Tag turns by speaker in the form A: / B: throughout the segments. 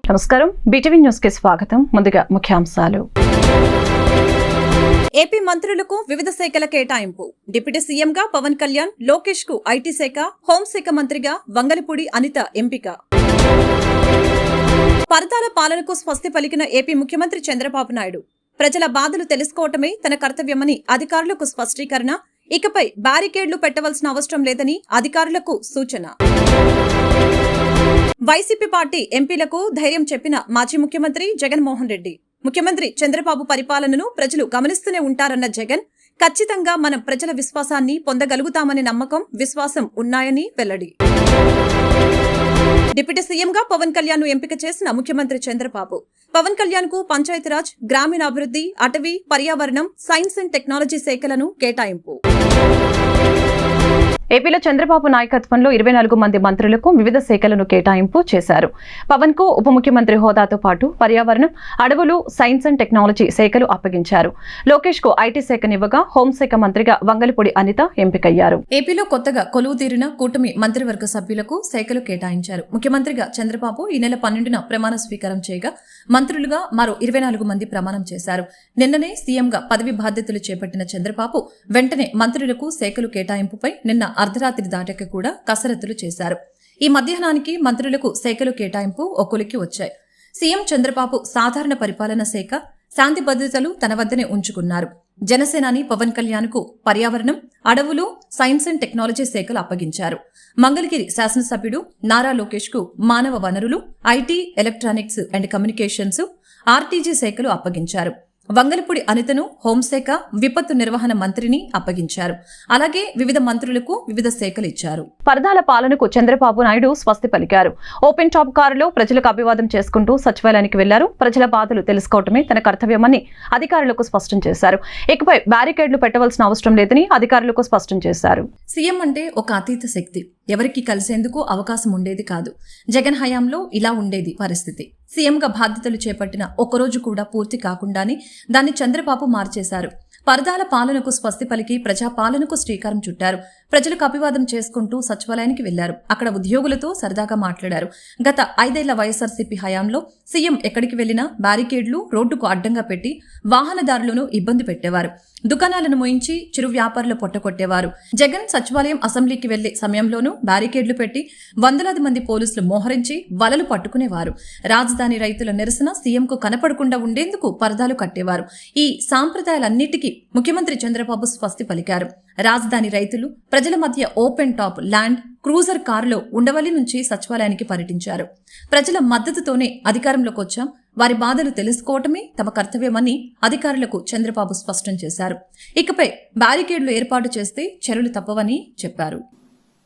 A: నమస్కారం, BTV news కి స్వాగతం. ముందుగా ముఖ్యాంశాలు.
B: ఏపీ మంత్రులకు వివిధ శాఖల కేటాయింపు. డిప్యూటీ సీఎంగా పవన్ కళ్యాణ్, లోకేష్ కు ఐటీ శాఖ, హోంశాఖ మంత్రిగా వంగలపూడి అనిత ఎంపిక. పరదాల పాలనకు స్వస్తి పలికిన ఏపీ ముఖ్యమంత్రి చంద్రబాబు నాయుడు ప్రజల బాధలు తెలుసుకోవటమే తన కర్తవ్యమని అధికారులకు స్పష్టీకరణ. ఇకపై బ్యారికేడ్లు పెట్టవలసిన అవసరం లేదని అధికారులకు సూచన. వైసీపీ పార్టీ ఎంపీలకు ధైర్యం చెప్పిన మాజీ ముఖ్యమంత్రి జగన్మోహన్ రెడ్డి. ముఖ్యమంత్రి చంద్రబాబు పరిపాలనను ప్రజలు గమనిస్తూనే ఉంటారన్న జగన్, ఖచ్చితంగా మనం ప్రజల విశ్వాసాన్ని పొందగలుగుతామనే నమ్మకం, విశ్వాసం ఉన్నాయని వెల్లడి. డిప్యూటీ సీఎంగా పవన్ కళ్యాణ్ ను ఎంపిక చేసిన ముఖ్యమంత్రి చంద్రబాబు, పవన్ కళ్యాణ్ కు పంచాయతీరాజ్, గ్రామీణాభివృద్ధి, అటవీ, పర్యావరణం, సైన్స్ అండ్ టెక్నాలజీ శాఖలను కేటాయింపు.
A: ఏపీలో చంద్రబాబు నాయకత్వంలో 24 మంది మంత్రులకు వివిధ శాఖలను కేటాయింపు చేశారు. పవన్ కు ఉప ముఖ్యమంత్రి హోదాతో పాటు పర్యావరణం, అడవులు, సైన్స్ అండ్ టెక్నాలజీ శాఖలు అప్పగించారు. లోకేష్ కు ఐటీ శాఖనివ్వగా హోంశాఖ మంత్రిగా వంగలపూడి అనిత ఎంపికయ్యారు.
B: ఏపీలో కొత్తగా కొలువు తీరిన కూటమి మంత్రివర్గ సభ్యులకు శాఖలు కేటాయించారు. ముఖ్యమంత్రిగా చంద్రబాబు ఈ నెల 12న ప్రమాణ స్వీకారం చేయగా మంత్రులుగా మరో 24 మంది ప్రమాణం చేశారు. నిన్ననే సీఎంగా పదవి బాధ్యతలు చేపట్టిన చంద్రబాబు వెంటనే మంత్రులకు శాఖలు కేటాయింపుపై నిన్న అర్ధరాత్రి దాటాక కూడా కసరత్తులు చేశారు. ఈ మధ్యాహ్నానికి మంత్రులకు శాఖలు కేటాయింపు ఒక్కొలికి వచ్చాయి. సీఎం చంద్రబాబు సాధారణ పరిపాలన శాఖ, శాంతి భద్రతలు తన వద్దనే ఉంచుకున్నారు. జనసేనాని పవన్ కళ్యాణ్ కు పర్యావరణం, అడవులు, సైన్స్ అండ్ టెక్నాలజీ శాఖలు అప్పగించారు. మంగళగిరి శాసనసభ్యుడు నారా లోకేష్ కు మానవ వనరులు, IT, electronics and communications, RTG శాఖలు అప్పగించారు. వంగలపూడి అనితను హోంశాఖ, విపత్తు నిర్వహణ మంత్రిని అప్పగించారు. అలాగే వివిధ మంత్రులకు వివిధ శాఖలు ఇచ్చారు.
A: పరదాల పాలనకు చంద్రబాబు నాయుడు స్వస్తి పలికారు. ఓపెన్ టాప్ కారులో ప్రజలకు అభివాదం చేసుకుంటూ సచివాలయానికి వెళ్లారు. ప్రజల బాధలు తెలుసుకోవటమే తన కర్తవ్యమని అధికారులకు స్పష్టం చేశారు. ఇకపై బ్యారికేడ్లు పెట్టవలసిన అవసరం లేదని అధికారులకు స్పష్టం చేశారు.
B: సీఎం అంటే ఒక అతీత శక్తి. ఎవరికి కలిసేందుకు అవకాశం ఉండేది కాదు. జగన్ హయాంలో ఇలా ఉండేది పరిస్థితి. సీఎంగా బాధ్యతలు చేపట్టిన ఒక్కరోజు కూడా పూర్తి కాకుండానే దాన్ని చంద్రబాబు మార్చేశారు. పరదాల పాలనకు స్వస్తి పలికి ప్రజాపాలనకు శ్రీకారం చుట్టారు. ప్రజలకు అభివాదం చేసుకుంటూ సచివాలయానికి వెళ్లారు. అక్కడ ఉద్యోగులతో సరదాగా మాట్లాడారు. గత 5 ఏళ్ల వైఎస్ఆర్సీపీ హయాంలో సీఎం ఎక్కడికి వెళ్లినా బ్యారికేడ్లు రోడ్డుకు అడ్డంగా పెట్టి వాహనదారులను ఇబ్బంది పెట్టేవారు. దుకాణాలను మోయించి చిరు వ్యాపారులు పొట్టకొట్టేవారు. జగన్ సచివాలయం, అసెంబ్లీకి వెళ్లే సమయంలోనూ బ్యారికేడ్లు పెట్టి వందలాది మంది పోలీసులు మోహరించి వలలు పట్టుకునేవారు. రాజధాని రైతుల నిరసన సీఎంకు కనపడకుండా ఉండేందుకు పరదాలు కట్టేవారు. ఈ సాంప్రదాయాలన్నిటికీ ముఖ్యమంత్రి చంద్రబాబు స్వస్తి పలికారు. రాజధాని రైతులు ప్రజల మధ్య ఓపెన్ టాప్, ల్యాండ్ క్రూజర్ కారులో ఉండవల్లి నుంచి సచివాలయానికి పర్యటించారు. ప్రజల మద్దతుతోనే అధికారంలోకి వచ్చాం, వారి బాధలు తెలుసుకోవటమే తమ కర్తవ్యమని అధికారులకు చంద్రబాబు స్పష్టం చేశారు. ఇకపై బ్యారికేడ్లు ఏర్పాటు చేస్తే చర్యలు తప్పవని చెప్పారు.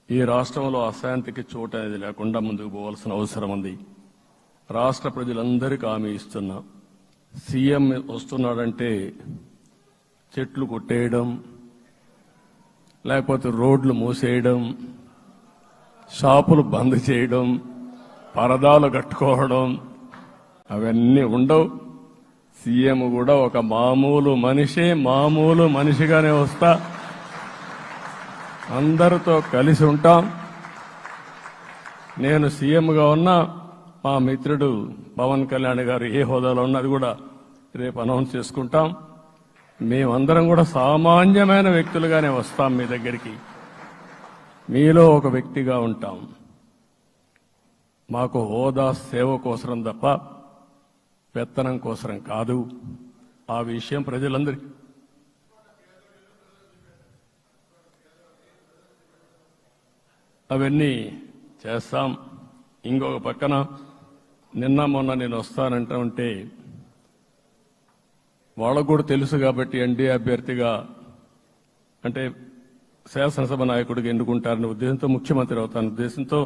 C: ఈ రాష్ట్రంలో అశాంతికి చోటు అనేది లేకుండా ముందుకు పోవాల్సిన అవసరం ఉంది. రాష్ట్ర ప్రజలందరికీ హామీ ఇస్తున్నా, సీఎం వస్తున్నాడంటే చెట్లు కొట్టేయడం, లేకపోతే రోడ్లు మూసేయడం, షాపులు బంద్ చేయడం, పరదాలు కట్టుకోవడం అవన్నీ ఉండవు. సీఎం కూడా ఒక మామూలు మనిషిగానే వస్తా, అందరితో కలిసి ఉంటాం. నేను సీఎంగా ఉన్నా, మా మిత్రుడు పవన్ కళ్యాణ్ గారు ఏ హోదాలో ఉన్నది కూడా రేపు అనౌన్స్ చేసుకుంటాం. మేమందరం కూడా సామాన్యమైన వ్యక్తులుగానే వస్తాం మీ దగ్గరికి, మీలో ఒక వ్యక్తిగా ఉంటాం. మాకు హోదా సేవ కోసరం తప్ప పెత్తనం కోసరం కాదు. ఆ విషయం ప్రజలందరికీ అవన్నీ చేస్తాం. ఇంకొక పక్కన నిన్న మొన్న నేను వస్తానంటా ఉంటే వాళ్ళకు కూడా తెలుసు కాబట్టి ఎన్డీఏ అభ్యర్థిగా అంటే శాసనసభ నాయకుడిగా ఎన్నుకుంటారనే ఉద్దేశంతో, ముఖ్యమంత్రి అవుతాను ఉద్దేశంతో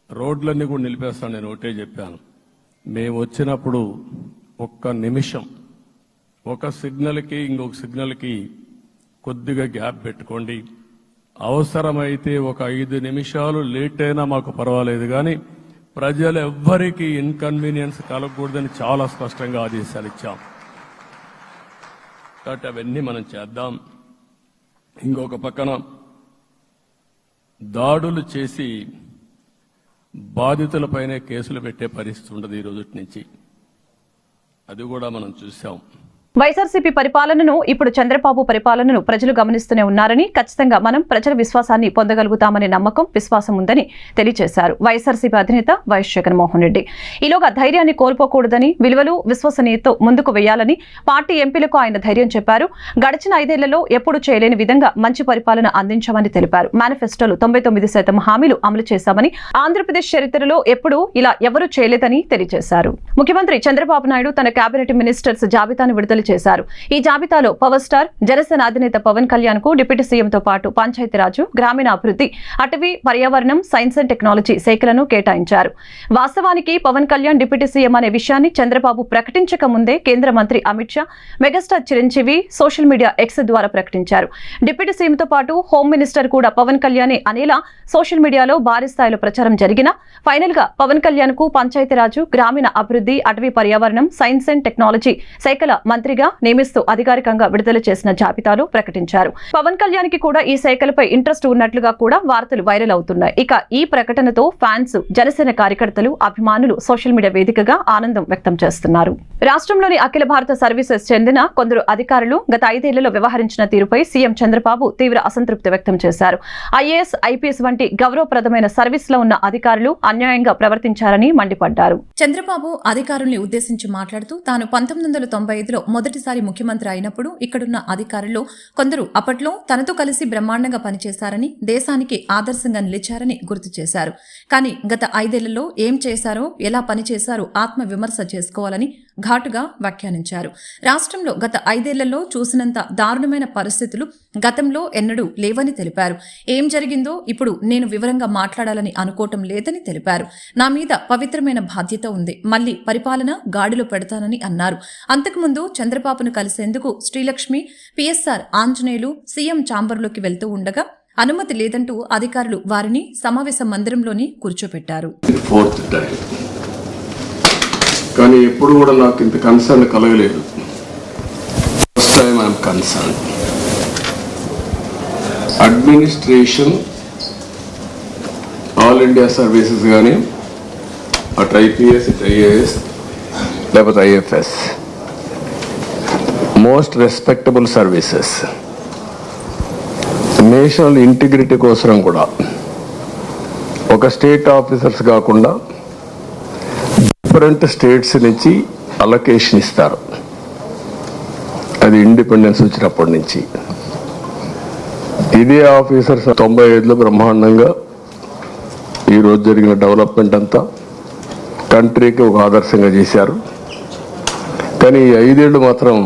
C: రోడ్లన్నీ కూడా నిలిపేస్తాను. నేను ఒకటే చెప్పాను, మేము వచ్చినప్పుడు ఒక్క నిమిషం, ఒక సిగ్నల్కి ఇంకొక సిగ్నల్కి కొద్దిగా గ్యాప్ పెట్టుకోండి. అవసరమైతే ఒక 5 నిమిషాలు లేట్ అయినా మాకు పర్వాలేదు, కానీ ప్రజలు ఎవ్వరికీ ఇన్కన్వీనియన్స్ కలగకూడదని చాలా స్పష్టంగా ఆదేశాలు ఇచ్చాం. కాబట్టి అవన్నీ మనం చేద్దాం. ఇంకొక పక్కన దాడులు చేసి బాధితులపైనే కేసులు పెట్టే పరిస్థితి ఉండదు ఈ రోజు నుంచి. అది కూడా మనం చూసాం.
A: వైఎస్ఆర్సీపీ పరిపాలనను ఇప్పుడు చంద్రబాబు పరిపాలనను ప్రజలు గమనిస్తూనే ఉన్నారని, ఖచ్చితంగా మనం ప్రజల విశ్వాసాన్ని పొందగలుగుతామనే నమ్మకం, విశ్వాసం ఉందని తెలియజేశారు వైఎస్ఆర్సీపీ అధినేత వైఎస్ జగన్మోహన్ రెడ్డి. ఈలోగా ధైర్యాన్ని కోల్పోకూడదని, విలువలు విశ్వసనీయతతో ముందుకు వెయ్యాలని పార్టీ ఎంపీలకు ఆయన ధైర్యం చెప్పారు. గడిచిన 5 ఏళ్లలో ఎప్పుడు చేయలేని విధంగా మంచి పరిపాలన అందించామని తెలిపారు. మేనిఫెస్టోలో 99% హామీలు అమలు చేశామని, ఆంధ్రప్రదేశ్ చరిత్రలో ఎప్పుడూ ఇలా ఎవరూ చేయలేదని తెలియజేశారు. ముఖ్యమంత్రి చంద్రబాబు నాయుడు తన కేబినెట్ మినిస్టర్స్ జాబితాను విడుదల చేశారు. ఈ జాబితాలో పవర్ స్టార్ జనసేన అధినేత పవన్ కళ్యాణ్ కు డిప్యూటీ సీఎంతో పాటు పంచాయతీరాజు, గ్రామీణాభివృద్ధి, అటవీ, పర్యావరణం, సైన్స్ అండ్ టెక్నాలజీ శాఖలను కేటాయించారు. వాస్తవానికి పవన్ కళ్యాణ్ డిప్యూటీ సీఎం అనే విషయాన్ని చంద్రబాబు ప్రకటించక ముందే కేంద్ర మంత్రి Amit Shah, megastar Chiranjeevi social media X ద్వారా ప్రకటించారు. డిప్యూటీ సీఎంతో పాటు హోమ్ మినిస్టర్ కూడా పవన్ కళ్యాణ్ అనేలా సోషల్ మీడియాలో భారీ స్థాయిలో ప్రచారం జరిగినా ఫైనల్ గా పవన్ కళ్యాణ్ కు పంచాయతీరాజు, గ్రామీణ అభివృద్ధి, అటవీ, పర్యావరణం, సైన్స్ అండ్ టెక్నాలజీ శాఖల మంత్రిగా నియమిస్తూ అధికారికంగా విడుదల చేసిన జాబితాలో ప్రకటించారు. పవన్ కళ్యాణ్ కి కూడా ఈ శాఖలపై ఇంట్రెస్ట్ ఉన్నట్లుగా కూడా వార్తలు వైరల్ అవుతున్నాయి. ఇక ఈ ప్రకటనతో ఫ్యాన్స్, జనసేన కార్యకర్తలు, అభిమానులు సోషల్ మీడియా వేదికగా ఆనందం వ్యక్తం చేస్తున్నారు. రాష్ట్రంలోని అఖిల భారత సర్వీసెస్ చెందిన కొందరు అధికారులు గత 5 ఏళ్లలో వ్యవహరించిన తీరుపై సీఎం చంద్రబాబు తీవ్ర అసంతృప్తి వ్యక్తం చేశారు. ఐఏఎస్, ఐపీఎస్ వంటి గౌరవప్రదమైన సర్వీస్ లో ఉన్న అధికారులు అన్యాయంగా ప్రవర్తించారని మండిపడ్డారు.
B: చంద్రబాబు అధికారుల్ని ఉద్దేశించి మాట్లాడుతూ తాను 1995లో మొదటిసారి ముఖ్యమంత్రి అయినప్పుడు ఇక్కడున్న అధికారులు కొందరు అప్పట్లో తనతో కలిసి బ్రహ్మాండంగా పనిచేశారని, దేశానికి ఆదర్శంగా నిలిచారని గుర్తు చేశారు. కానీ గత 5 ఏళ్లలో ఏం చేశారో, ఎలా పనిచేశారో ఆత్మ విమర్శ చేసుకోవాలని ఘాటుగా వ్యాఖ్యానించారు. రాష్ట్రంలో గత 5 ఏళ్లలో చూసినంత దారుణమైన పరిస్థితులు గతంలో ఎన్నడూ లేవని తెలిపారు. ఏం జరిగిందో ఇప్పుడు నేను వివరంగా మాట్లాడాలని అనుకోవటం లేదని తెలిపారు. నా మీద పవిత్రమైన బాధ్యత ఉంది. మళ్లీ పరిపాలన గాడిలో పెడతానని అన్నారు. అంతకుముందు చంద్రబాబును కలిసేందుకు శ్రీలక్ష్మి, పిఎస్ఆర్ ఆంజనేయులు సీఎం ఛాంబర్లోకి వెళ్తూ ఉండగా అనుమతి లేదంటూ అధికారులు వారిని సమావేశ మందిరంలోని కూర్చోపెట్టారు.
C: కానీ ఎప్పుడు కూడా నాకు ఇంత కన్సర్న్ కలగలేదు. First time I'm concern. Administration, all India services కానీ, అటు ఐపీఎస్, ఇటు ఐఏఎస్, లేకపోతే IFS, most respectable services, national integrity కోసం కూడా ఒక స్టేట్ ఆఫీసర్స్ కాకుండా డిఫరెంట్ స్టేట్స్ నుంచి అలొకేషన్ ఇస్తారు. అది ఇండిపెండెన్స్ వచ్చినప్పటి నుంచి. ఇదే ఆఫీసర్స్ 95లో బ్రహ్మాండంగా ఈరోజు జరిగిన డెవలప్మెంట్ అంతా కంట్రీకి ఒక ఆదర్శంగా చేశారు. కానీ ఈ 5 ఏళ్ళు మాత్రం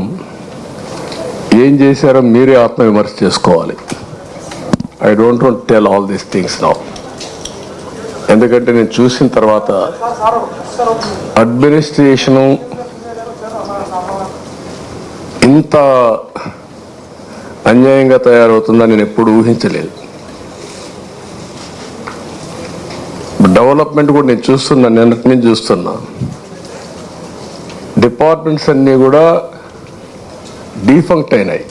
C: ఏం చేశారో మీరే ఆత్మవిమర్శ చేసుకోవాలి. I don't want tell all these things now. ఎందుకంటే నేను చూసిన తర్వాత అడ్మినిస్ట్రేషను ఇంత అన్యాయంగా తయారవుతుందని నేను ఎప్పుడు ఊహించలేదు. డెవలప్మెంట్ కూడా నేను చూస్తున్నా, నిన్నటి నుంచి చూస్తున్నా. డిపార్ట్మెంట్స్ అన్నీ కూడా డీఫంక్ట్ అయినాయి,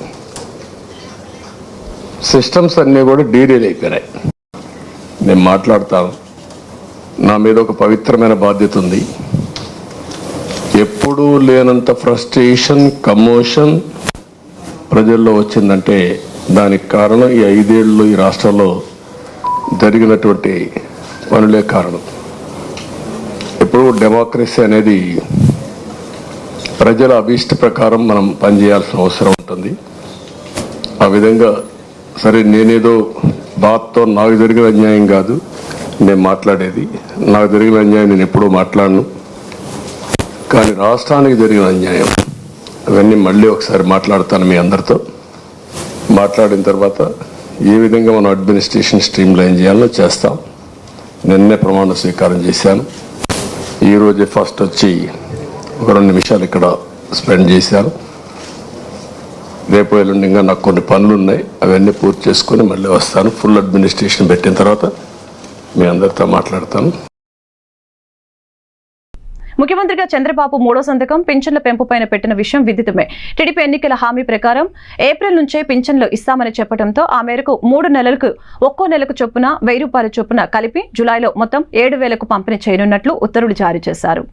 C: సిస్టమ్స్ అన్నీ కూడా డీరేల్ అయిపోయినాయి. నేను మాట్లాడతాను, నా మీద ఒక పవిత్రమైన బాధ్యత ఉంది. ఎప్పుడూ లేనంత ఫ్రస్ట్రేషన్, కమోషన్ ప్రజల్లో వచ్చిందంటే దానికి కారణం ఈ 5 ఏళ్ళు ఈ రాష్ట్రంలో జరిగినటువంటి పనులే కారణం. ఎప్పుడు డెమోక్రసీ అనేది ప్రజల అభీష్ట ప్రకారం మనం పనిచేయాల్సిన అవసరం ఉంటుంది. ఆ విధంగా సరే, నేనేదో బాధతో నాకు జరిగిన అన్యాయం కాదు నేను మాట్లాడేది. నాకు జరిగిన అన్యాయం నేను ఎప్పుడూ మాట్లాడను. కానీ రాష్ట్రానికి జరిగిన అన్యాయం అవన్నీ మళ్ళీ ఒకసారి మాట్లాడతాను మీ అందరితో. మాట్లాడిన తర్వాత ఏ విధంగా మనం అడ్మినిస్ట్రేషన్ స్ట్రీమ్ లైన్ చేయాలో చేస్తాం. నిన్నే ప్రమాణ స్వీకారం చేశాను. ఈరోజే ఫస్ట్ వచ్చి ఒక 2 నిమిషాలు ఇక్కడ స్పెండ్ చేశాను. రేపు ఎల్లుండి ఇంకా నాకు కొన్ని పనులు ఉన్నాయి, అవన్నీ పూర్తి చేసుకొని మళ్ళీ వస్తాను. ఫుల్ అడ్మినిస్ట్రేషన్ పెట్టిన తర్వాత మీ అందరితో మాట్లాడతాను.
A: ముఖ్యమంత్రిగా చంద్రబాబు మూడో సంతకం పింఛన్ల పెంపుపైన పెట్టిన విషయం విదితమే. టీడీపీ ఎన్నికల హామీ ప్రకారం ఏప్రిల్ నుంచే పింఛన్లు ఇస్తామని చెప్పడంతో ఆ మేరకు 3 నెలలకు ఒక్కో నెలకు చొప్పున 1000 రూపాయల చొప్పున కలిపి జులైలో మొత్తం 7,000కు పంపిణీ చేయనున్నట్లు ఉత్తర్వులు జారీ చేశారు.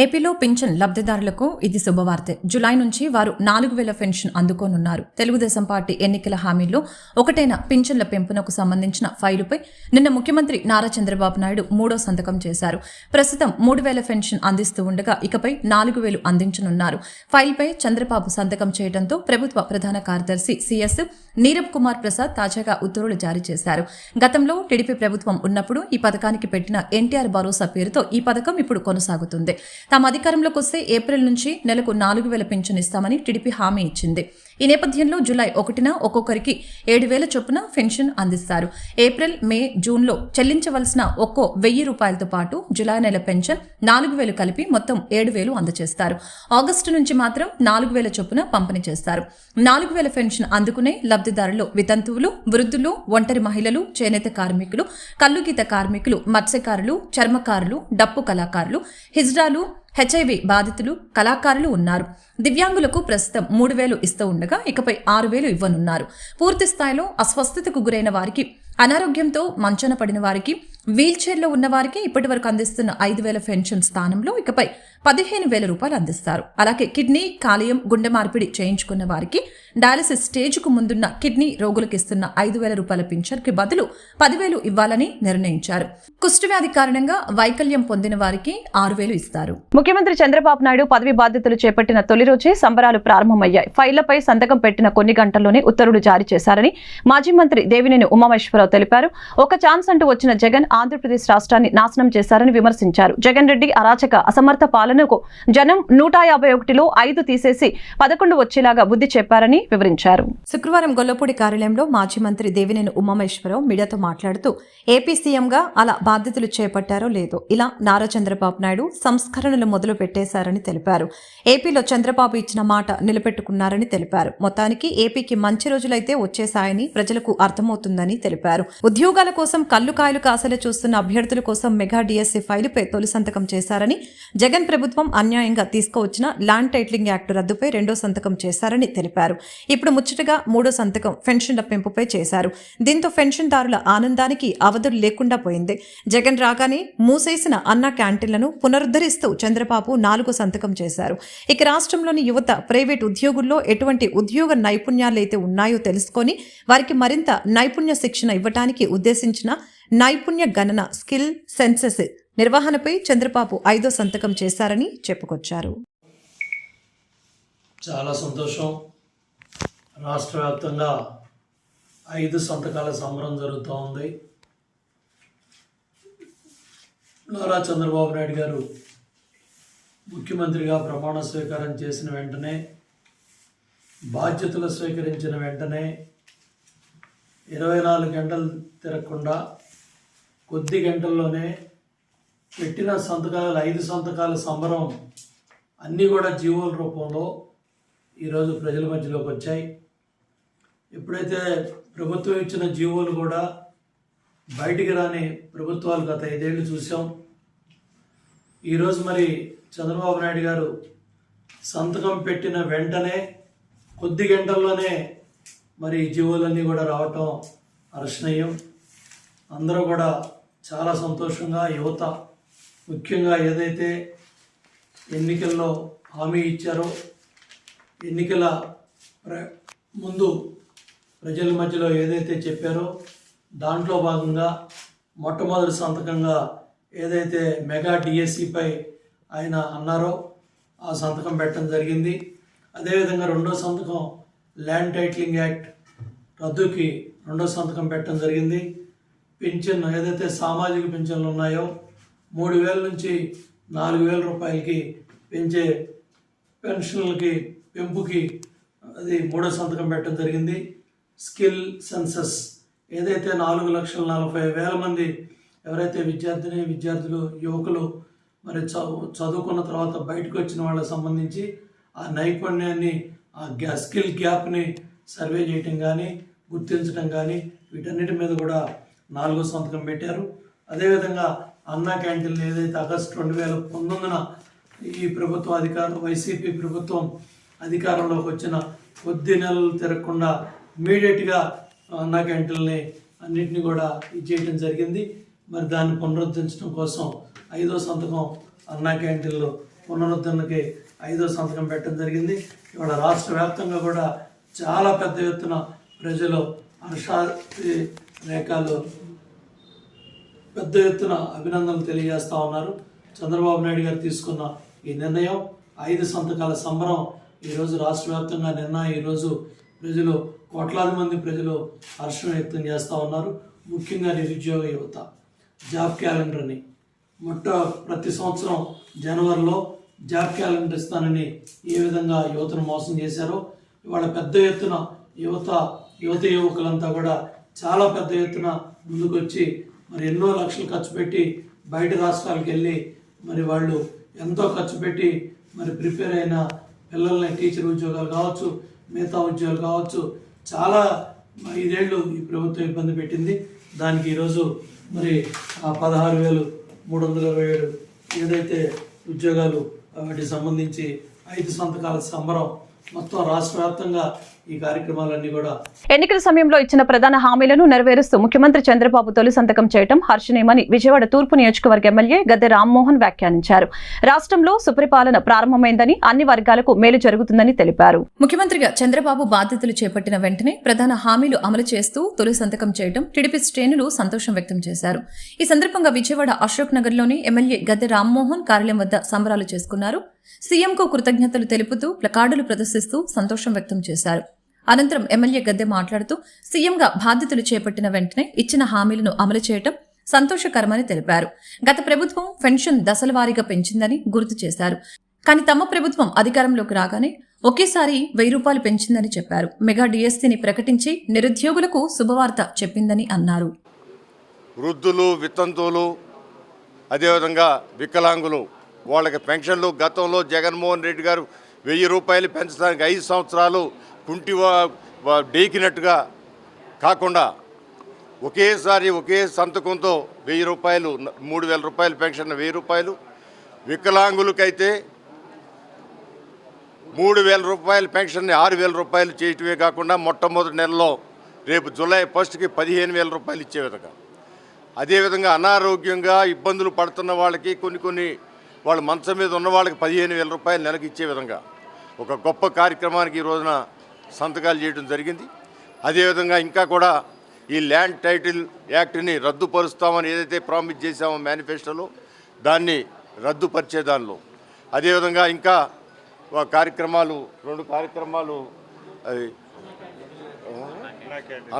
B: ఏపీలో పింఛన్ లబ్ధిదారులకు ఇది శుభవార్తే. జులై నుంచి వారు 4,000 పెన్షన్ అందుకోనున్నారు. తెలుగుదేశం పార్టీ ఎన్నికల హామీల్లో ఒకటైన పింఛన్ల పెంపునకు సంబంధించిన ఫైలుపై నిన్న ముఖ్యమంత్రి నారా చంద్రబాబు నాయుడు మూడో సంతకం చేశారు. ప్రస్తుతం 3,000 పెన్షన్ అందిస్తూ ఉండగా ఇకపై 4,000 అందించనున్నారు. ఫైల్పై చంద్రబాబు సంతకం చేయడంతో ప్రభుత్వ ప్రధాన కార్యదర్శి సిఎస్ నీరబ్ కుమార్ ప్రసాద్ తాజాగా ఉత్తర్వులు జారీ చేశారు. గతంలో టీడీపీ ప్రభుత్వం ఉన్నప్పుడు ఈ పథకానికి పెట్టిన ఎన్టీఆర్ భరోసా పేరుతో ఈ పథకం ఇప్పుడు కొనసాగుతుంది. తాము అధికారంలోకి వస్తే ఏప్రిల్ నుంచి నెలకు 4,000 పింఛన్ ఇస్తామని టీడీపీ హామీ ఇచ్చింది. ఈ నేపథ్యంలో జులై 1న ఒక్కొక్కరికి 7,000 చొప్పున పెన్షన్ అందిస్తారు. ఏప్రిల్, మే, జూన్లో చెల్లించవలసిన ఒక్కో 1,000 రూపాయలతో పాటు జులై నెల పెన్షన్ 4,000 కలిపి మొత్తం 7,000 అందజేస్తారు. ఆగస్టు నుంచి మాత్రం 4,000 చొప్పున పంపిణీ చేస్తారు. 4,000 పెన్షన్ అందుకునే లబ్ధిదారులు వితంతువులు, వృద్ధులు, ఒంటరి మహిళలు, చేనేత కార్మికులు, కల్లుగీత కార్మికులు, మత్స్యకారులు, చర్మకారులు, డప్పు కళాకారులు, హిజ్రాలు, హెచ్ఐవి బాధితులు, కళాకారులు ఉన్నారు. దివ్యాంగులకు ప్రస్తుతం 3,000 ఇస్తూ ఉండగా ఇకపై 6,000 ఇవ్వనున్నారు. పూర్తి స్థాయిలో అస్వస్థతకు గురైన వారికి, అనారోగ్యంతో మంచాన పడిన వారికి, వీల్చైర్లో ఉన్న వారికి ఇప్పటి వరకు అందిస్తున్న 5,000 పెన్షన్ స్థానంలో ఇకపై 15,000 రూపాయలు అందిస్తారు. అలాగే కిడ్నీ, కాలేయం, గుండె మార్పిడి చేయించుకున్న వారికి, డయాలసిస్ స్టేజ్కు ముందున్న కిడ్నీ రోగులకు ఇస్తున్న 5,000 రూపాయల పింఛన్కి బదులు 10,000 ఇవ్వాలని నిర్ణయించారు. కుష్ఠవ్యాధి కారణంగా వైకల్యం పొందిన వారికి 6,000 ఇస్తారు.
A: ముఖ్యమంత్రి చంద్రబాబు నాయుడు పదవి బాధ్యతలు చేపట్టిన తొలి రోజే సంబరాలు ప్రారంభమయ్యాయి. ఫైళ్లపై సంతకం పెట్టిన కొన్ని గంటల్లోనే ఉత్తర్వులు జారీ చేశారని మాజీ మంత్రి దేవినేని ఉమామహేశ్వరరావు తెలిపారు. ఒక ఛాన్స్ అంటూ వచ్చిన జగన్ ఆంధ్రప్రదేశ్ రాష్ట్రాన్ని నాశనం చేశారని విమర్శించారు. జగన్ రెడ్డి అరాచక అసమర్థ పాలనకు జనం 151లో 5 తీసేసి 11 వచ్చేలాగా బుద్ధి చెప్పారని వివరించారు.
B: శుక్రవారం గొల్లపూడి కార్యాలయంలో మాజీ మంత్రి దేవినేని ఉమామహేశ్వరరావు మీడియాతో మాట్లాడుతూ ఏపీ సీఎంగా అలా బాధ్యతలు చేపట్టారో లేదో ఇలా నారా చంద్రబాబు నాయుడు సంస్కరణలు మొదలు పెట్టేశారని తెలిపారు. ఏపీలో చంద్రబాబు ఇచ్చిన మాట నిలబెట్టుకున్నారని తెలిపారు. మొత్తానికి ఏపీకి మంచి రోజులైతే వచ్చేశాయని ప్రజలకు అర్థమవుతుందని తెలిపారు. ఉద్యోగాల కోసం కళ్ళు కాయలు కాసేలా చూస్తున్న అభ్యర్థుల కోసం మెగా డిఎస్సీ ఫైలుపై తొలి సంతకం చేశారని, జగన్ ప్రభుత్వం అన్యాయంగా తీసుకువచ్చిన ల్యాండ్ టైటిలింగ్ యాక్ట్ రద్దుపై 2వ సంతకం చేశారని తెలిపారు. ఇప్పుడు ముచ్చటగా 3వ సంతకం పెన్షన్ల పెంపుపై చేశారు. దీంతో పెన్షన్దారుల ఆనందానికి అవధులు లేకుండా పోయింది. జగన్ రాగానే మూసేసిన అన్న క్యాంటీన్లను పునరుద్ధరిస్తూ చంద్రబాబు 4వ సంతకం చేశారు. ఇక రాష్ట్రంలోని యువత ప్రైవేట్ ఉద్యోగుల్లో ఎటువంటి ఉద్యోగ నైపుణ్యాలైతే ఉన్నాయో తెలుసుకొని వారికి మరింత నైపుణ్య శిక్షణ ఇవ్వడానికి ఉద్దేశించిన నైపుణ్య గణన స్కిల్ సెన్సెస్ నిర్వహణపై చంద్రబాబు 5వ సంతకం చేశారని చెప్పుకొచ్చారు.
D: చాలా సంతోషం. రాష్ట్ర వ్యాప్తంగా 5 సంతకాల సంబరం జరుగుతూ ఉంది. నారా చంద్రబాబు నాయుడు గారు ముఖ్యమంత్రిగా ప్రమాణ స్వీకారం చేసిన వెంటనే, బాధ్యతలు స్వీకరించిన వెంటనే 24 గంటలు తిరగకుండా కొద్ది గంటల్లోనే పెట్టిన సంతకాలు 5 సంతకాల సంబరం అన్నీ కూడా జీవోల రూపంలో ఈరోజు ప్రజల మధ్యలోకి వచ్చాయి. ఎప్పుడైతే ప్రభుత్వం ఇచ్చిన జీవోలు కూడా బయటికి రాని ప్రభుత్వాలు గత 5 ఏళ్ళు చూసాం. ఈరోజు మరి చంద్రబాబు నాయుడు గారు సంతకం పెట్టిన వెంటనే కొద్ది గంటల్లోనే మరి జీవోలన్నీ కూడా రావటం హర్షణీయం. అందరూ కూడా చాలా సంతోషంగా, యువత ముఖ్యంగా ఏదైతే ఎన్నికల్లో హామీ ఇచ్చారో, ఎన్నికల ముందు ప్రజల మధ్యలో ఏదైతే చెప్పారో దాంట్లో భాగంగా మొట్టమొదటి సంతకంగా ఏదైతే మెగా డిఎస్సిపై ఆయన అన్నారో ఆ సంతకం పెట్టడం జరిగింది. అదేవిధంగా 2వ సంతకం ల్యాండ్ టైటిలింగ్ యాక్ట్ రద్దుకి 2వ సంతకం పెట్టడం జరిగింది. పింఛన్ ఏదైతే సామాజిక పింఛన్లు ఉన్నాయో 3,000 నుంచి 4,000 రూపాయలకి పెంచే పెన్షన్లకి పెంపుకి అది 3వ సంతకం పెట్టడం జరిగింది. స్కిల్ సెన్సస్ ఏదైతే 4,40,000 మంది ఎవరైతే విద్యార్థులు, యువకులు మరి చదువుకున్న తర్వాత బయటకు వచ్చిన వాళ్ళకి సంబంధించి ఆ నైపుణ్యాన్ని, ఆ స్కిల్ గ్యాప్ని సర్వే చేయటం కానీ, గుర్తించడం కానీ, వీటన్నిటి మీద కూడా 4వ సంతకం పెట్టారు. అదేవిధంగా అన్నా క్యాంటీన్లు ఏదైతే ఆగస్టు 2019 ఈ ప్రభుత్వం వైసీపీ ప్రభుత్వం అధికారంలోకి వచ్చిన కొద్ది నెలలు తిరగకుండా ఇమీడియట్గా అన్నా క్యాంటీన్ని అన్నింటినీ కూడా ఇచ్చేయడం జరిగింది. మరి దాన్ని పునరుద్ధరించడం కోసం 5వ సంతకం అన్నా క్యాంటీన్లు పునరుద్ధరణకి 5వ సంతకం పెట్టడం జరిగింది. ఇవాళ రాష్ట్ర వ్యాప్తంగా కూడా చాలా పెద్ద ఎత్తున ప్రజలు హర్షాతి రేఖలు పెద్ద ఎత్తున అభినందనలు తెలియజేస్తూ ఉన్నారు. చంద్రబాబు నాయుడు గారు తీసుకున్న ఈ నిర్ణయం 5 సంతకాల సంబరం ఈరోజు రాష్ట్ర వ్యాప్తంగా ఈరోజు ప్రజలు కోట్లాది మంది ప్రజలు హర్షం వ్యక్తం చేస్తూ ఉన్నారు. ముఖ్యంగా నిరుద్యోగ యువత జాబ్ క్యాలెండర్ని ప్రతి సంవత్సరం జనవరిలో జాబ్ క్యాలెండర్ ఇస్తానని ఏ విధంగా యువతను మోసం చేశారో ఇవాళ పెద్ద ఎత్తున యువకులంతా కూడా చాలా పెద్ద ఎత్తున ముందుకొచ్చి మరి ఎన్నో లక్షలు ఖర్చు పెట్టి బయట రాష్ట్రాలకు వెళ్ళి మరి వాళ్ళు ఎంతో ఖర్చు పెట్టి మరి ప్రిపేర్ అయిన పిల్లల్ని టీచర్ ఉద్యోగాలు కావచ్చు, మిగతా ఉద్యోగాలు కావచ్చు, చాలా 5 ఏళ్ళు ఈ ప్రభుత్వం ఇబ్బంది పెట్టింది. దానికి ఈరోజు మరి 16,327 ఏదైతే ఉద్యోగాలు వాటికి సంబంధించి 5 సంతకాల సంబరం మొత్తం రాష్ట్ర వ్యాప్తంగా ఈ కార్యక్రమాలన్నీ కూడా
A: ఎన్నికల సమయంలో ఇచ్చిన ప్రధాన హామీలను నెరవేరుస్తూ ముఖ్యమంత్రి చంద్రబాబు తొలి సంతకం చేయడం హర్షణీయమని విజయవాడ తూర్పు నియోజకవర్గ ఎమ్మెల్యే గద్దె రామ్మోహన్ వ్యాఖ్యానించారు. రాష్ట్రంలో సుపరిపాలన ప్రారంభమైందని, అన్ని వర్గాలకు మేలు జరుగుతుందని తెలిపారు.
B: ముఖ్యమంత్రిగా చంద్రబాబు బాధ్యతలు చేపట్టిన వెంటనే ప్రధాన హామీలు అమలు చేస్తూ తొలి సంతకం చేయడం టీడీపీ శ్రేణులు సంతోషం వ్యక్తం చేశారు. ఈ సందర్భంగా విజయవాడ అశోక్ నగర్లోని ఎమ్మెల్యే గద్దె రామ్మోహన్ కార్యాలయం వద్ద సంబరాలు చేసుకున్నారు. సీఎంకు కృతజ్ఞతలు తెలుపుతూ ప్లకార్డులు ప్రదర్శిస్తూ సంతోషం వ్యక్తం చేశారు. అనంతరం ఎమ్మెల్యే గద్దె మాట్లాడుతూ సీఎంగా బాధ్యతలు చేపట్టిన వెంటనే ఇచ్చిన హామీలను అమలు చేయడం సంతోషకరమని తెలిపారు. గత ప్రభుత్వం పెన్షన్ దశలవారీగా పెంచిందని గుర్తు చేశారు. కానీ తమ ప్రభుత్వం అధికారంలోకి రాగానే ఒకేసారి 1000 రూపాయలు పెంచిందని చెప్పారు. మెగా డిఎస్సీని ప్రకటించి నిరుద్యోగులకు శుభవార్త చెప్పిందని అన్నారు.
E: వృద్ధులు, వితంతువులు, అదేవిధంగా వికలాంగులు వాళ్ళకి పెన్షన్లు గతంలో జగన్మోహన్ రెడ్డి గారు 1000 రూపాయలు పెంచడానికి 5 సంవత్సరాలు కుంటి డేకినట్టుగా కాకుండా ఒకేసారి ఒకే సంతకంతో 1000 రూపాయలు, 3000 రూపాయలు పెన్షన్ 1000 రూపాయలు, వికలాంగులకైతే 3000 రూపాయల పెన్షన్ని 6000 రూపాయలు చేయటమే కాకుండా మొట్టమొదటి నెలలో రేపు జూలై 1కి 15,000 రూపాయలు ఇచ్చే విధంగా, అదేవిధంగా అనారోగ్యంగా ఇబ్బందులు పడుతున్న వాళ్ళకి కొన్ని వాళ్ళ మంచం మీద ఉన్న వాళ్ళకి 15,000 రూపాయలు నెలకు ఇచ్చే విధంగా ఒక గొప్ప కార్యక్రమానికి ఈ రోజున సంతకాలు చేయడం జరిగింది. అదేవిధంగా ఇంకా కూడా ఈ ల్యాండ్ టైటిల్ యాక్ట్ని రద్దుపరుస్తామని ఏదైతే ప్రామిస్ చేశామో మేనిఫెస్టోలో దాన్ని రద్దుపరిచే దానిలో, అదేవిధంగా ఇంకా కార్యక్రమాలు 2 కార్యక్రమాలు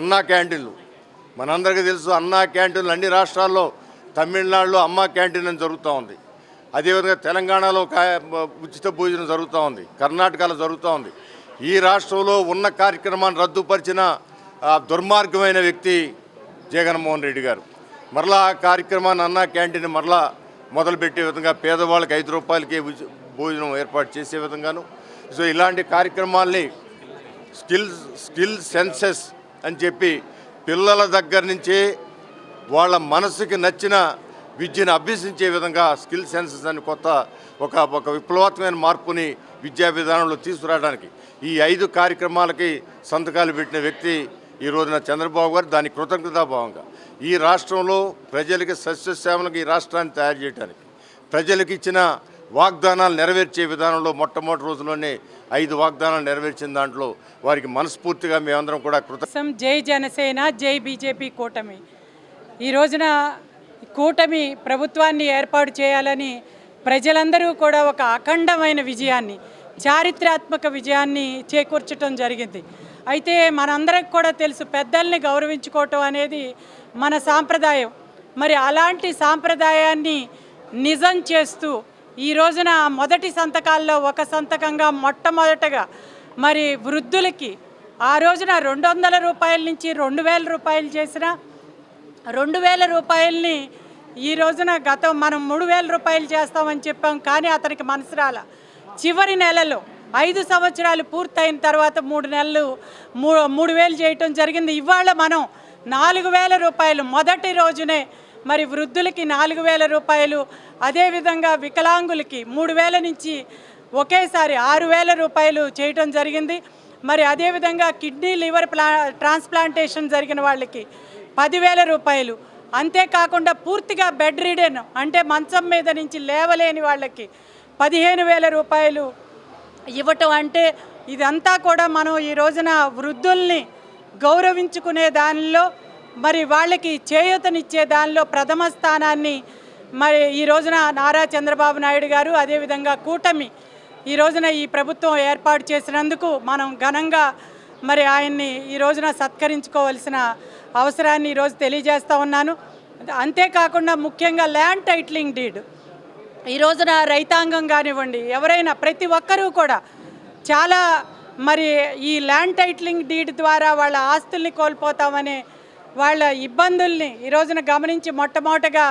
E: అన్నా క్యాంటీన్లు. మనందరికీ తెలుసు అన్నా క్యాంటీన్లు అన్ని రాష్ట్రాల్లో, తమిళనాడులో అమ్మా క్యాంటీన్ అని జరుగుతూ ఉంది, అదేవిధంగా తెలంగాణలో ఉచిత భోజనం జరుగుతూ ఉంది, కర్ణాటకలో జరుగుతూ ఉంది. ఈ రాష్ట్రంలో ఉన్న కార్యక్రమాన్ని రద్దుపరిచిన దుర్మార్గమైన వ్యక్తి జగన్మోహన్ రెడ్డి గారు. మరలా ఆ కార్యక్రమాన్ని అన్నా క్యాంటీన్ మరలా మొదలుపెట్టే విధంగా పేదవాళ్ళకి 5 రూపాయలకే భోజనం ఏర్పాటు చేసే విధంగాను, సో ఇలాంటి కార్యక్రమాల్ని స్కిల్ సెన్సెస్ అని చెప్పి పిల్లల దగ్గర నుంచే వాళ్ళ మనసుకి నచ్చిన విద్యను అభ్యసించే విధంగా స్కిల్ సెన్సెస్ అని కొత్త ఒక విప్లవాత్మకమైన మార్పుని విద్యా విధానంలో తీసుకురావడానికి ఈ 5 కార్యక్రమాలకి సంతకాలు పెట్టిన వ్యక్తి ఈ రోజున చంద్రబాబు గారు. దాని కృతజ్ఞతాభావంగా ఈ రాష్ట్రంలో ప్రజలకి సస్యశ్యామలకు ఈ రాష్ట్రాన్ని తయారు చేయడానికి ప్రజలకు ఇచ్చిన వాగ్దానాలు నెరవేర్చే విధానంలో మొట్టమొదటి రోజుల్లోనే 5 వాగ్దానాలు నెరవేర్చిన దాంట్లో వారికి మనస్ఫూర్తిగా మేమందరం కూడా
F: జై జనసేన, జై బీజేపీ కూటమి. ఈ రోజున కూటమి ప్రభుత్వాన్ని ఏర్పాటు చేయాలని ప్రజలందరూ కూడా ఒక అఖండమైన విజయాన్ని, చారిత్రాత్మక విజయాన్ని చేకూర్చడం జరిగింది. అయితే మనందరికి కూడా తెలుసు, పెద్దల్ని గౌరవించుకోవటం అనేది మన సాంప్రదాయం. మరి అలాంటి సాంప్రదాయాన్ని నిజం చేస్తూ ఈ రోజున మొదటి సంతకాల్లో ఒక సంతకంగా మొట్టమొదటగా మరి వృద్ధులకి ఆ రోజున 200 రూపాయల నుంచి 2,000 రూపాయలు చేసిన 2,000 రూపాయలని ఈ రోజున మనం 3,000 రూపాయలు చేస్తామని చెప్పాం. కానీ అతనికి మనసు రాల. చివరి నెలలో 5 సంవత్సరాలు పూర్తయిన తర్వాత 3 నెలలు 3,000 చేయటం జరిగింది. ఇవాళ మనం 4,000 రూపాయలు మొదటి రోజునే మరి వృద్ధులకి 4,000 రూపాయలు, అదేవిధంగా వికలాంగులకి 3,000 నుంచి ఒకేసారి 6,000 రూపాయలు చేయటం జరిగింది. మరి అదేవిధంగా కిడ్నీ లివర్ ట్రాన్స్ప్లాంటేషన్ జరిగిన వాళ్ళకి 10,000 రూపాయలు, అంతేకాకుండా పూర్తిగా బెడ్ రిడెన్ అంటే మంచం మీద నుంచి లేవలేని వాళ్ళకి 15,000 రూపాయలు ఇవ్వటం. అంటే ఇదంతా కూడా మనం ఈ రోజున వృద్ధుల్ని గౌరవించుకునే దానిలో, మరి వాళ్ళకి చేయూతనిచ్చే దానిలో ప్రథమ స్థానాన్ని మరి ఈ రోజున నారా చంద్రబాబు నాయుడు గారు, అదేవిధంగా కూటమి ఈ రోజున ఈ ప్రభుత్వం ఏర్పాటు చేసినందుకు మనం ఘనంగా మరి ఆయన్ని ఈ రోజున సత్కరించుకోవాల్సిన అవసరాన్ని ఈరోజు తెలియజేస్తూ ఉన్నాను. అంతేకాకుండా ముఖ్యంగా ల్యాండ్ టైటిలింగ్ డీడ్ ఈ రోజున రైతాంగం కానివ్వండి, ఎవరైనా ప్రతి ఒక్కరూ కూడా చాలా మరి ఈ ల్యాండ్ టైటిలింగ్ డీడ్ ద్వారా వాళ్ళ ఆస్తుల్ని కోల్పోతామనే వాళ్ళ ఇబ్బందుల్ని ఈ రోజున గమనించి మొట్టమొదటగా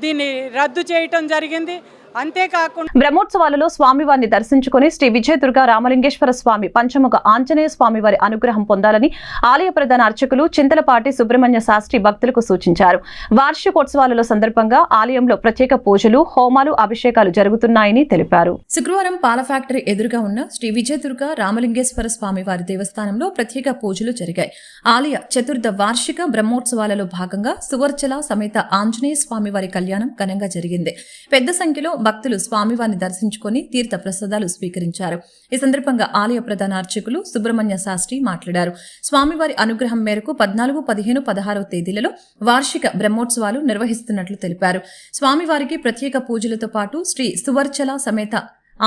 F: దీన్ని రద్దు చేయటం జరిగింది. అంతేకాకుండా
A: బ్రహ్మోత్సవాలలో స్వామివారిని దర్శించుకుని శ్రీ విజయదుర్గ రామలింగేశ్వర స్వామి పంచముఖ ఆంజనేయ స్వామి వారి అనుగ్రహం పొందాలని ఆలయ ప్రధాన అర్చకులు చింతలపాటి సుబ్రహ్మణ్య శాస్త్రి భక్తులకు సూచించారు. వార్షికోత్సవాలలో సందర్భంగా ఆలయంలో ప్రత్యేక పూజలు, హోమాలు, అభిషేకాలు జరుగుతున్నాయని తెలిపారు.
B: శుక్రవారం పాల ఫ్యాక్టరీ ఎదురుగా ఉన్న శ్రీ విజయదుర్గ రామలింగేశ్వర స్వామి వారి దేవస్థానంలో ప్రత్యేక పూజలు జరిగాయి. ఆలయ చతుర్థ వార్షిక బ్రహ్మోత్సవాలలో భాగంగా సువర్చల సమేత ఆంజనేయ స్వామి వారి కళ్యాణం ఘనంగా జరిగింది. పెద్ద సంఖ్యలో భక్తులు స్వామివారిని దర్శించుకుని తీర్థ ప్రసాదాలు స్వీకరించారు. ఈ సందర్భంగా ఆలయ ప్రధాన అర్చకులు సుబ్రహ్మణ్య శాస్త్రి మాట్లాడారు. స్వామివారి అనుగ్రహం మేరకు 14, 15, 16వ తేదీలలో వార్షిక బ్రహ్మోత్సవాలు నిర్వహిస్తున్నట్లు తెలిపారు. స్వామివారికి ప్రత్యేక పూజలతో పాటు శ్రీ సువర్చల సమేత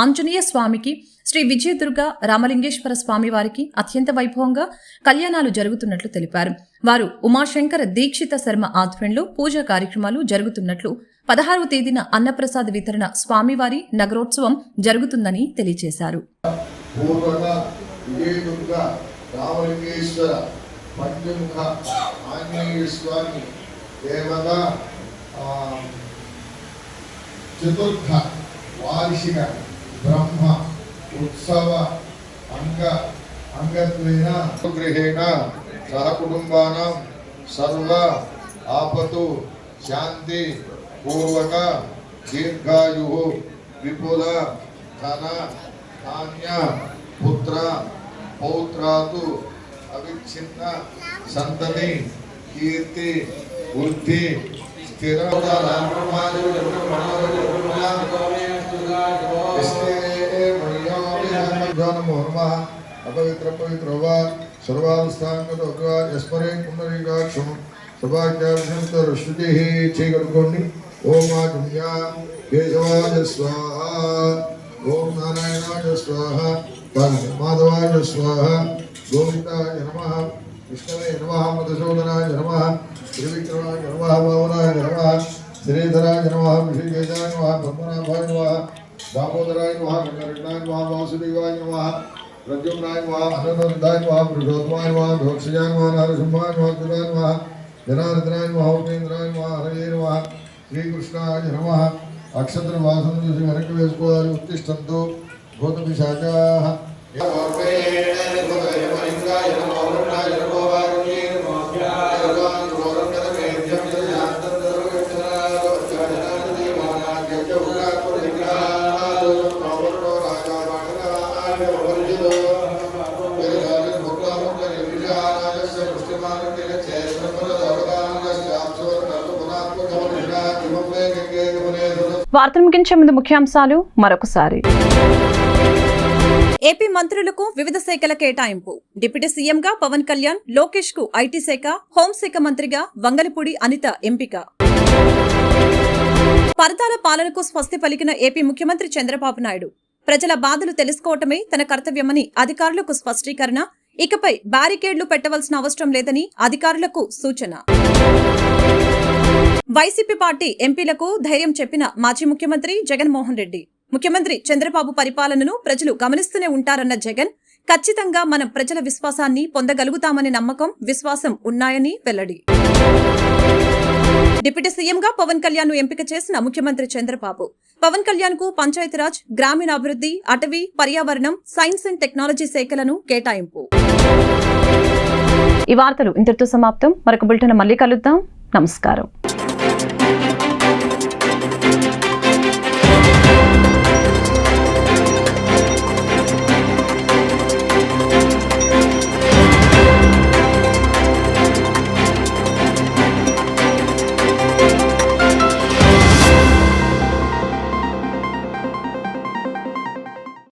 B: ఆంజనేయ స్వామికి, శ్రీ విజయదుర్గ రామలింగేశ్వర స్వామి వారికి అత్యంత వైభవంగా కళ్యాణాలు జరుగుతున్నట్లు తెలిపారు. వారు ఉమాశంకర దీక్షిత శర్మ ఆధ్వర్యంలో పూజా కార్యక్రమాలు జరుగుతున్నట్లు, 16వ తేదీన అన్నప్రసాద వితరణ, స్వామివారి నగరోత్సవం జరుగుతుందని తెలియజేశారు.
G: బ్రహ్మ ఉత్సవ అంగత్వేన గృహేణ సహ కుటుంబానాం సర్వ ఆపతు శాంతి పూర్వక దీర్ఘాయు విపుల ధన ధాన్య పుత్ర పౌత్రాతు అవిచ్ఛిన్న సంతతి కీర్తి వృద్ధి స్థిర అపవిత్ర పవిత్ర సర్వాస్థాంగస్మరే పునరీకాక్షం సభాఖ్యాశుతి చేయగలుగుకోండి. ఓం ఆజుమ్య కేశవాయ స్వాహ, ఓం నారాయణాయ స్వాహ, మాధవాయ స్వాహ, గోవిందాయ నమః, విష్ణవే నమః, మధుసూదనాయ నమః, త్రివిక్రమాయ నమః, పవనాయ నమః, శ్రీధరాయ నమః, ఋషికేశాయ నమః, పద్మనాభాయ నమః, దామోదరాయ నమః, గంగారత్నాయ నమః, వాసుదేవాయ నమః, ప్రద్యుమ్నాయ నమః, అనంతాయ నమః, పురుషోత్తమాయ నమః, ధోక్షజాయ నమః, నరసింహాయ నమః, దురాయ నమః, జనార్దనాయ నమః, ఉపేంద్రాయ నమః, హరే నమః, శ్రీకృష్ణాయ నమః. అక్షత్ర వాసన చూసి వెనక్కి వేసుకోవాలి. ఉత్తిష్టంతో భూత పిశాచాః
A: వార్తలు ముగించే ముందు ముఖ్యాంశాలు మరొకసారి.
B: ఏపీ మంత్రులకు వివిధ శాఖల కేటాయింపు. డిప్యూటీ సీఎంగా పవన్ కళ్యాణ్, లోకేష్ కు ఐటీ శాఖ, హోంశాఖ మంత్రిగా వంగలపూడి అనిత ఎంపిక. పరదాల పాలనకు స్వస్తి పలికిన ఏపీ ముఖ్యమంత్రి చంద్రబాబు నాయుడు. ప్రజల బాధలు తెలుసుకోవటమే తన కర్తవ్యమని అధికారులకు స్పష్టీకరణ. ఇకపై బ్యారికేడ్లు పెట్టవలసిన అవసరం లేదని అధికారులకు సూచన. వైసీపీ పార్టీ ఎంపీలకు ధైర్యం చెప్పిన మాజీ ముఖ్యమంత్రి జగన్మోహన్ రెడ్డి. ముఖ్యమంత్రి చంద్రబాబు పరిపాలనను ప్రజలు గమనిస్తూనే ఉంటారన్న జగన్, ఖచ్చితంగా మనం ప్రజల విశ్వాసాన్ని పొందగలుగుతామనే నమ్మకం, విశ్వాసం ఉన్నాయని వెల్లడి. డిప్యూటీ సీఎంగా పవన్ కళ్యాణ్ ను ఎంపిక చేసిన ముఖ్యమంత్రి చంద్రబాబు. పవన్ కళ్యాణ్ కు పంచాయతీరాజ్, గ్రామీణాభివృద్ధి, అటవీ, పర్యావరణం, సైన్స్ అండ్ టెక్నాలజీ శాఖలను కేటాయింపు.
A: ఈ వార్తలు ఇంతటితో సమాప్తం. మరొక బులెటిన్ మళ్ళీ కలుద్దాం. నమస్కారం.